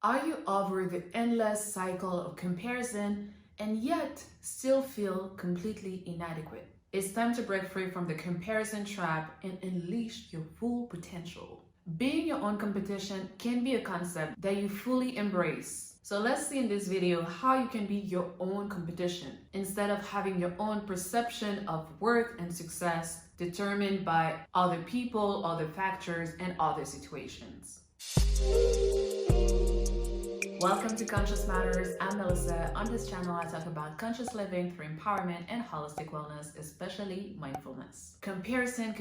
Are you over the endless cycle of comparison and yet still feel completely inadequate? It's time to break free from the comparison trap and unleash your full potential. Being your own competition can be a concept that you fully embrace. So let's see in this video how you can be your own competition instead of having your own perception of worth and success determined by other people, other factors, and other situations. Welcome to Conscious Matters. I'm Melissa. On this channel, I talk about conscious living through empowerment and holistic wellness, especially mindfulness. Comparison.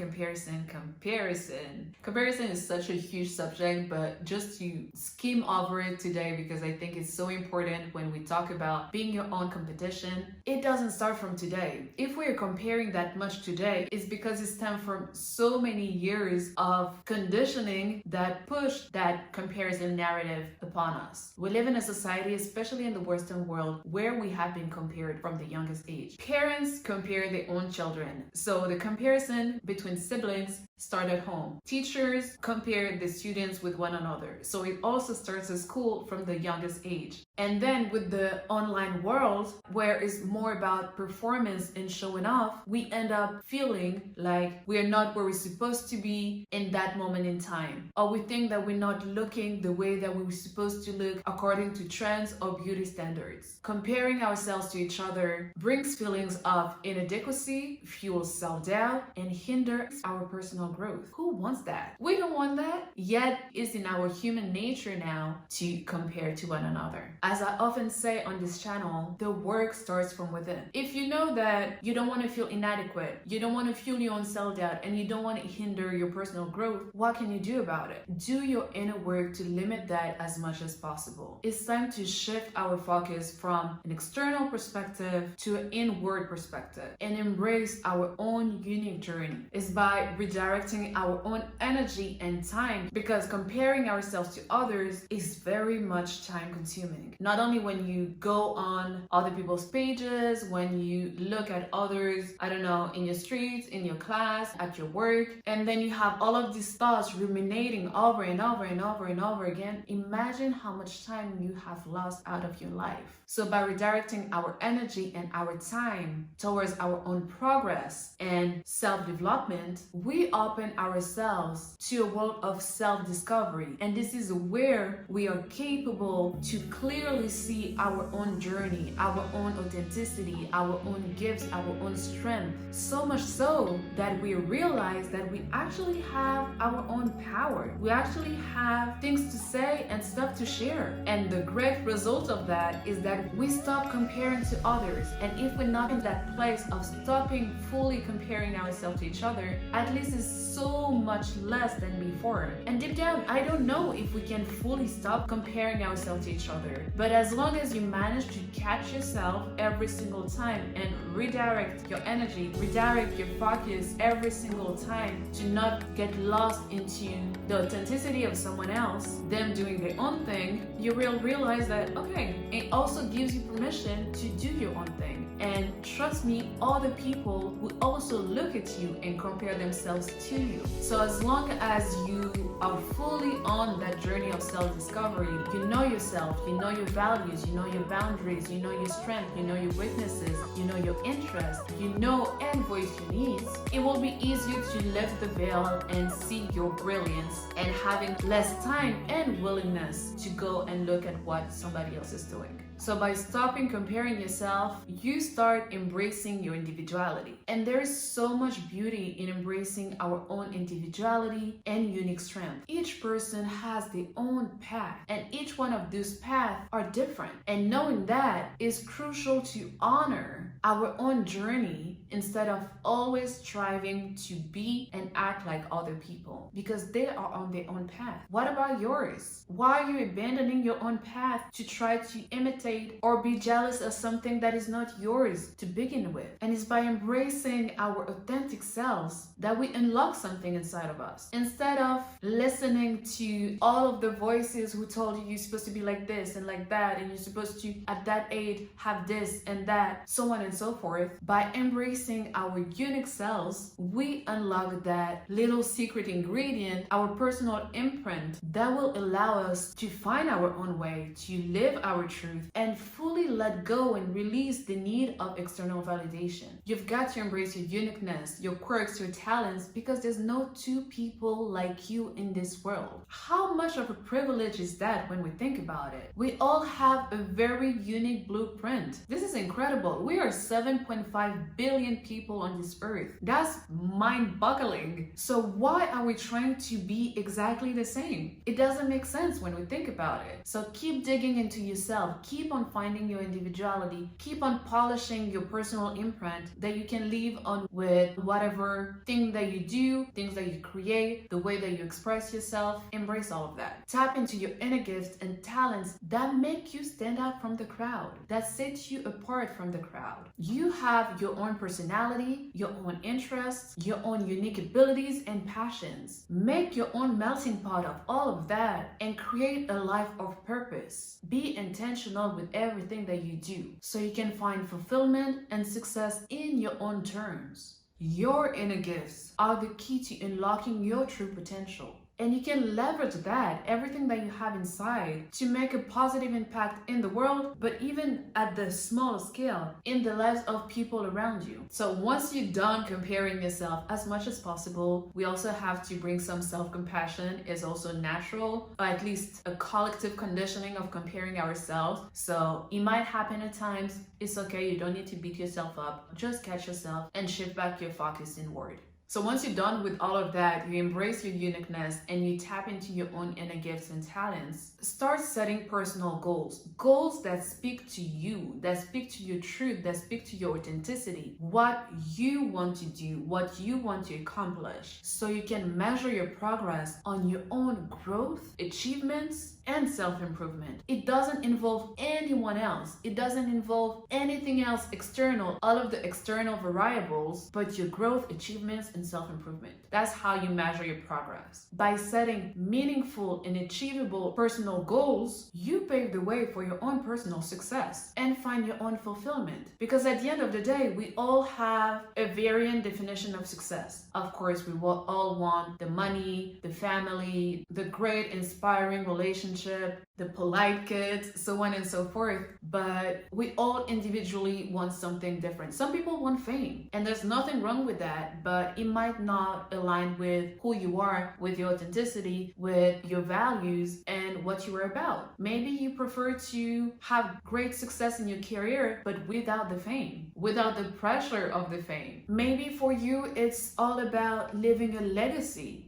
Comparison is such a huge subject, but just to skim over it today because I think it's so important when we talk about being your own competition. It doesn't start from today. If we're comparing that much today, it's because it stems from so many years of conditioning that push that comparison narrative upon us. We live in a society, especially in the Western world, where we have been compared from the youngest age. Parents compare their own children. So the comparison between siblings start at home. Teachers compare the students with one another. So it also starts at school from the youngest age. And then with the online world, where it's more about performance and showing off, we end up feeling like we're not where we're supposed to be in that moment in time. Or we think that we're not looking the way that we were supposed to look according to trends or beauty standards. Comparing ourselves to each other brings feelings of inadequacy, fuels self-doubt, and hinders our personal growth. Who wants that? We don't want that. Yet it's in our human nature now to compare to one another. As I often say on this channel, the work starts from within. If you know that you don't want to feel inadequate, you don't want to fuel your own self-doubt, and you don't want to hinder your personal growth, what can you do about it? Do your inner work to limit that as much as possible. It's time to shift our focus from an external perspective to an inward perspective and embrace our own unique journey. It's by redirecting our own energy and time, because comparing ourselves to others is very much time consuming. Not only when you go on other people's pages, when you look at others, I don't know, in your streets, in your class, at your work, and then you have all of these thoughts ruminating over and over and over and over again. Imagine how much time you have lost out of your life. So by redirecting our energy and our time towards our own progress and self-development, we open ourselves to a world of self-discovery. And this is where we are capable to clearly see our own journey, our own authenticity, our own gifts, our own strength. So much so that we realize that we actually have our own power. We actually have things to say and stuff to share. And the great result of that is that we stop comparing to others. And if we're not in that place of stopping fully comparing ourselves to each other, at least it's so much less than before. And deep down, I don't know if we can fully stop comparing ourselves to each other. But as long as you manage to catch yourself every single time and redirect your energy, redirect your focus every single time to not get lost into the authenticity of someone else, them doing their own thing, you will realize that, okay, it also gives you permission to do your own thing. And trust me, other people will also look at you and compare themselves to you. So as long as you are fully on that journey of self-discovery, you know yourself, you know your values, you know your boundaries, you know your strength, you know your weaknesses, you know your interests, you know and voice your needs, it will be easier to lift the veil and see your brilliance and having less time and willingness to go and look at what somebody else is doing. So by stopping comparing yourself, you start embracing your individuality. And there is so much beauty in embracing our own individuality and unique strength. Each person has their own path, and each one of those paths are different. And knowing that is crucial to honor our own journey instead of always striving to be and act like other people, because they are on their own path. What about yours? Why are you abandoning your own path to try to imitate state or be jealous of something that is not yours to begin with. And it's by embracing our authentic selves that we unlock something inside of us. Instead of listening to all of the voices who told you you're supposed to be like this and like that, and you're supposed to at that age have this and that, so on and so forth, by embracing our unique selves, we unlock that little secret ingredient, our personal imprint, that will allow us to find our own way, to live our truth, and fully let go and release the need of external validation. You've got to embrace your uniqueness, your quirks, your talents, because there's no two people like you in this world. How much of a privilege is that when we think about it? We all have a very unique blueprint. This is incredible. We are 7.5 billion people on this earth. That's mind-boggling. So why are we trying to be exactly the same? It doesn't make sense when we think about it. So keep digging into yourself. Keep on finding your individuality. Keep on polishing your personal imprint that you can leave on with whatever thing that you do, things that you create, the way that you express yourself. Embrace all of that. Tap into your inner gifts and talents that make you stand out from the crowd, that sets you apart from the crowd. You have your own personality, your own interests, your own unique abilities and passions. Make your own melting pot of all of that and create a life of purpose. Be intentional with everything that you do so you can find fulfillment and success in your own terms. Your inner gifts are the key to unlocking your true potential. And you can leverage that, everything that you have inside, to make a positive impact in the world, but even at the small scale, in the lives of people around you. So once you're done comparing yourself as much as possible, we also have to bring some self-compassion. Is also natural, or at least a collective conditioning of comparing ourselves. So it might happen at times. It's okay. You don't need to beat yourself up. Just catch yourself and shift back your focus inward. So once you're done with all of that, you embrace your uniqueness and you tap into your own inner gifts and talents. Start setting personal goals. Goals that speak to you, that speak to your truth, that speak to your authenticity. What you want to do, what you want to accomplish. So you can measure your progress on your own growth, achievements, and self-improvement. It doesn't involve anyone else. It doesn't involve anything else external, all of the external variables, but your growth, achievements, and self-improvement. That's how you measure your progress. By setting meaningful and achievable personal goals, you pave the way for your own personal success and find your own fulfillment. Because at the end of the day, we all have a varying definition of success. Of course, we will all want the money, the family, the great inspiring relationship, the polite kids, so on and so forth. But we all individually want something different. Some people want fame, and there's nothing wrong with that, but it might not align with who you are, with your authenticity, with your values, and what you are about. Maybe you prefer to have great success in your career, but without the fame, without the pressure of the fame. Maybe for you, it's all about living a legacy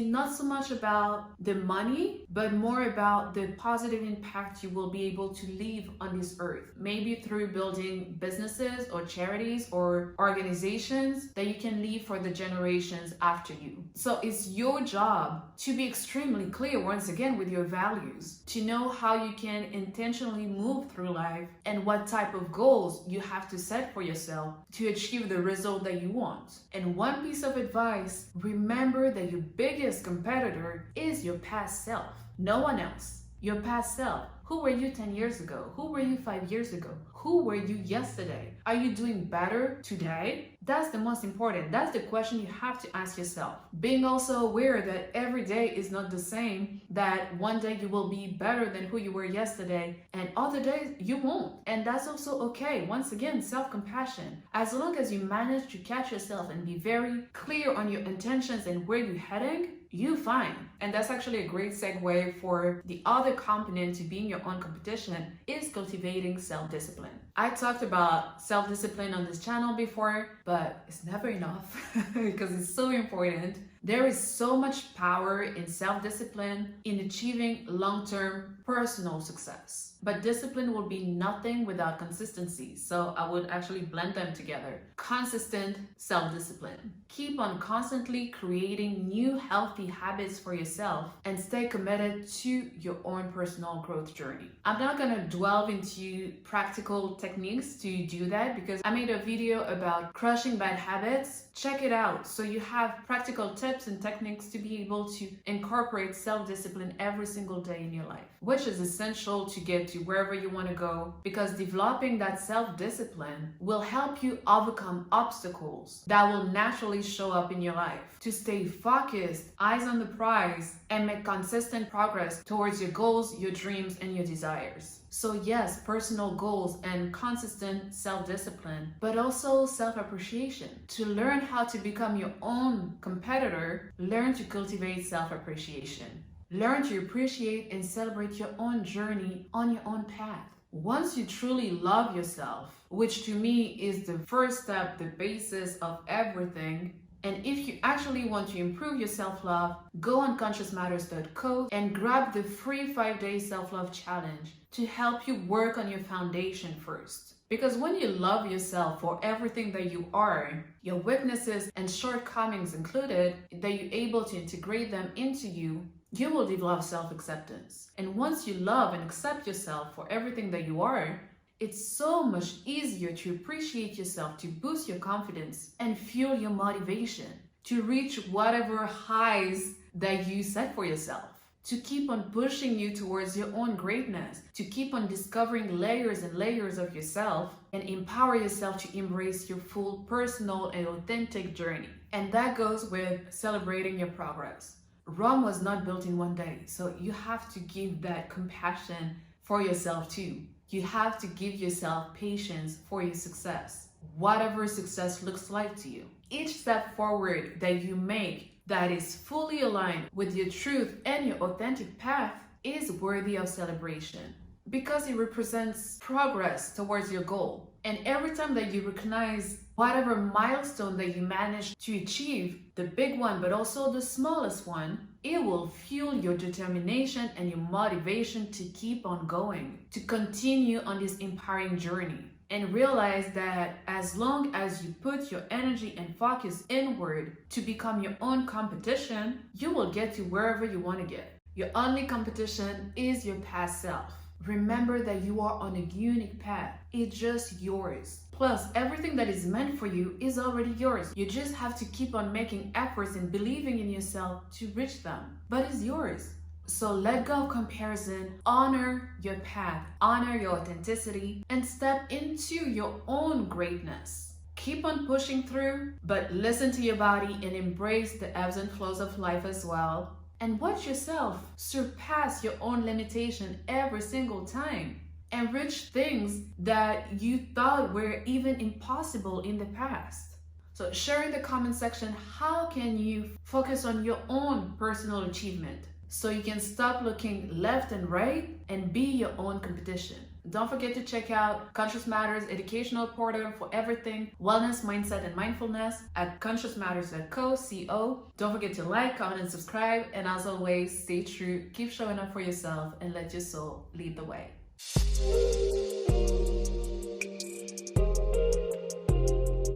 not so much about the money, but more about the positive impact you will be able to leave on this earth. Maybe through building businesses or charities or organizations that you can leave for the generations after you. So it's your job to be extremely clear, once again, with your values, to know how you can intentionally move through life and what type of goals you have to set for yourself to achieve the result that you want. And one piece of advice, remember that your biggest competitor is your past self, no one else. Your past self. Who were you 10 years ago? Who were you 5 years ago? Who were you yesterday? Are you doing better today? That's the most important. That's the question you have to ask yourself. Being also aware that every day is not the same, that one day you will be better than who you were yesterday, and other days you won't. And that's also okay. Once again, self-compassion. As long as you manage to catch yourself and be very clear on your intentions and where you're heading, you fine. And that's actually a great segue for the other component to being your own competition, is cultivating self-discipline. I talked about self-discipline on this channel before, but it's never enough because it's so important. There is so much power in self-discipline in achieving long-term personal success. But discipline will be nothing without consistency, so I would actually blend them together. Consistent self-discipline. Keep on constantly creating new healthy habits for yourself and stay committed to your own personal growth journey. I'm not going to delve into practical techniques to do that because I made a video about crushing bad habits. Check it out so you have practical tips and techniques to be able to incorporate self-discipline every single day in your life, which is essential to get to wherever you want to go, because developing that self-discipline will help you overcome obstacles that will naturally show up in your life. To stay focused, eyes on the prize, and make consistent progress towards your goals, your dreams, and your desires. So yes, personal goals and consistent self-discipline, but also self-appreciation. To learn how to become your own competitor, learn to cultivate self-appreciation. Learn to appreciate and celebrate your own journey on your own path. Once you truly love yourself, which to me is the first step, the basis of everything, and if you actually want to improve your self-love, go on 𝘊𝑆matters.co and grab the free 5-day self-love challenge to help you work on your foundation first. Because when you love yourself for everything that you are, your weaknesses and shortcomings included, that you're able to integrate them into you, you will develop self-acceptance. And once you love and accept yourself for everything that you are, it's so much easier to appreciate yourself, to boost your confidence and fuel your motivation to reach whatever highs that you set for yourself, to keep on pushing you towards your own greatness, to keep on discovering layers and layers of yourself and empower yourself to embrace your full personal and authentic journey. And that goes with celebrating your progress. Rome was not built in one day, so you have to give that compassion for yourself too. You have to give yourself patience for your success, whatever success looks like to you. Each step forward that you make that is fully aligned with your truth and your authentic path is worthy of celebration because it represents progress towards your goal. And every time that you recognize whatever milestone that you manage to achieve, the big one, but also the smallest one, it will fuel your determination and your motivation to keep on going, to continue on this empowering journey. And realize that as long as you put your energy and focus inward to become your own competition, you will get to wherever you want to get. Your only competition is your past self. Remember that you are on a unique path. It's just yours. Plus, everything that is meant for you is already yours. You just have to keep on making efforts and believing in yourself to reach them. But it's yours. So let go of comparison, honor your path, honor your authenticity, and step into your own greatness. Keep on pushing through, but listen to your body and embrace the ebbs and flows of life as well. And watch yourself surpass your own limitation every single time and reach things that you thought were even impossible in the past. So share in the comment section, how can you focus on your own personal achievement so you can stop looking left and right and be your own competition. Don't forget to check out Conscious Matters educational portal for everything wellness, mindset, and mindfulness at 𝘊𝑆matters.co. Don't forget to like, comment, and subscribe. And as always, stay true, keep showing up for yourself, and let your soul lead the way.